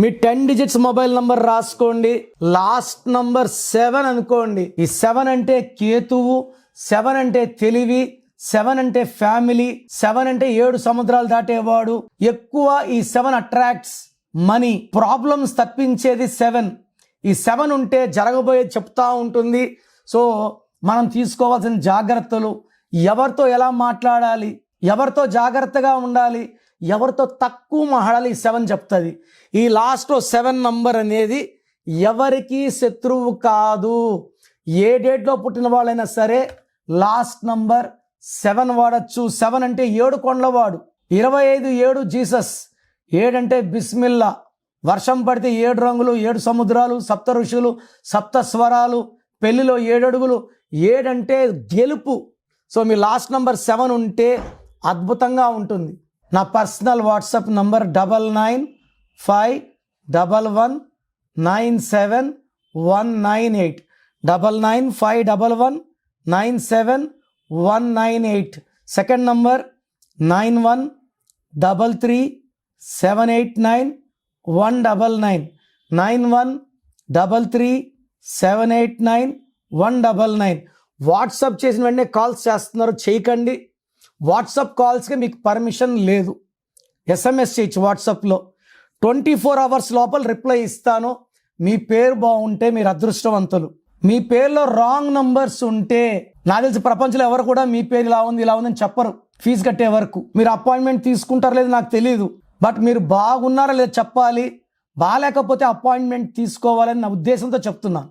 మీ 10 digits mobile number రాసుకోండి. Last number 7 అనుకోండి. ఈ 7 అంటే కేతువు, 7 అంటే తెలివి, 7 అంటే ఫ్యామిలీ, 7 అంటే 7 సముద్రాలు దాటేవాడు. ఎక్కువ ఈ 7 అట్రాక్ట్స్ మనీ. ప్రాబ్లమ్స్ తప్పించేది 7. ఈ 7 ఉంటే జరగబోయేది చెప్తా ఉంటుంది. సో మనం తీసుకోవాల్సిన జాగ్రత్తలు, ఎవరితో ఎలా మాట్లాడాలి, ఎవరితో జాగ్రత్తగా ఉండాలి, ఎవరితో తక్కువ మాట్లాడాలి, ఈ 7 చెప్తుంది. ఈ లాస్ట్లో 7 నంబర్ అనేది ఎవరికి శత్రువు కాదు. ఏ డేట్లో పుట్టిన వాళ్ళైనా సరే లాస్ట్ నంబర్ 7 వాడచ్చు. 7 అంటే 7 కొండలవాడు. 25 7 జీసస్. 7 అంటే బిస్మిల్లా. వర్షం పడితే 7 రంగులు, 7 సముద్రాలు, 7 ఋషులు, 7 స్వరాలు, పెళ్లిలో 7 అడుగులు. 7 అంటే గెలుపు. సో మీ లాస్ట్ నంబర్ 7 ఉంటే అద్భుతంగా ఉంటుంది. నా personal WhatsApp number 9951197198 9951197198. Second number 9133789199 9133789199. WhatsApp చేసిన వెంటనే కాల్స్ చేస్తున్నారు, చేయకండి. వాట్సాప్ కాల్స్కి మీకు పర్మిషన్ లేదు. SMS చేయొచ్చు వాట్సాప్లో. 24 అవర్స్ లోపల రిప్లై ఇస్తాను. మీ పేరు బాగుంటే మీరు అదృష్టవంతులు. మీ పేరులో రాంగ్ నంబర్స్ ఉంటే, నాకు తెలిసి ప్రపంచంలో ఎవరు కూడా మీ పేరు ఇలా ఉంది ఇలా ఉందని చెప్పరు ఫీజు కట్టే వరకు. మీరు అపాయింట్మెంట్ తీసుకుంటారో లేదు నాకు తెలియదు, బట్ మీరు బాగున్నారా లేదా చెప్పాలి. బాగాలేకపోతే అపాయింట్మెంట్ తీసుకోవాలని నా ఉద్దేశంతో చెప్తున్నాను.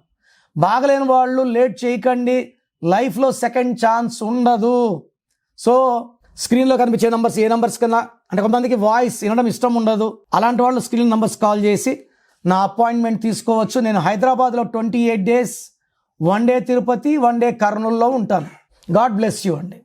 బాగలేని వాళ్ళు లేట్ చేయకండి. లైఫ్లో సెకండ్ ఛాన్స్ ఉండదు. సో స్క్రీన్లో కనిపించే నంబర్స్ ఏ నంబర్స్ కన్నా, అంటే కొంతమందికి వాయిస్ వినడం ఇష్టం ఉండదు, అలాంటి వాళ్ళు స్క్రీన్ నంబర్స్ కాల్ చేసి నా అపాయింట్మెంట్ తీసుకోవచ్చు. నేను హైదరాబాద్లో 28 days, 1 day తిరుపతి, 1 day కర్నూలులో ఉంటాను. గాడ్ బ్లెస్ యూ అండి.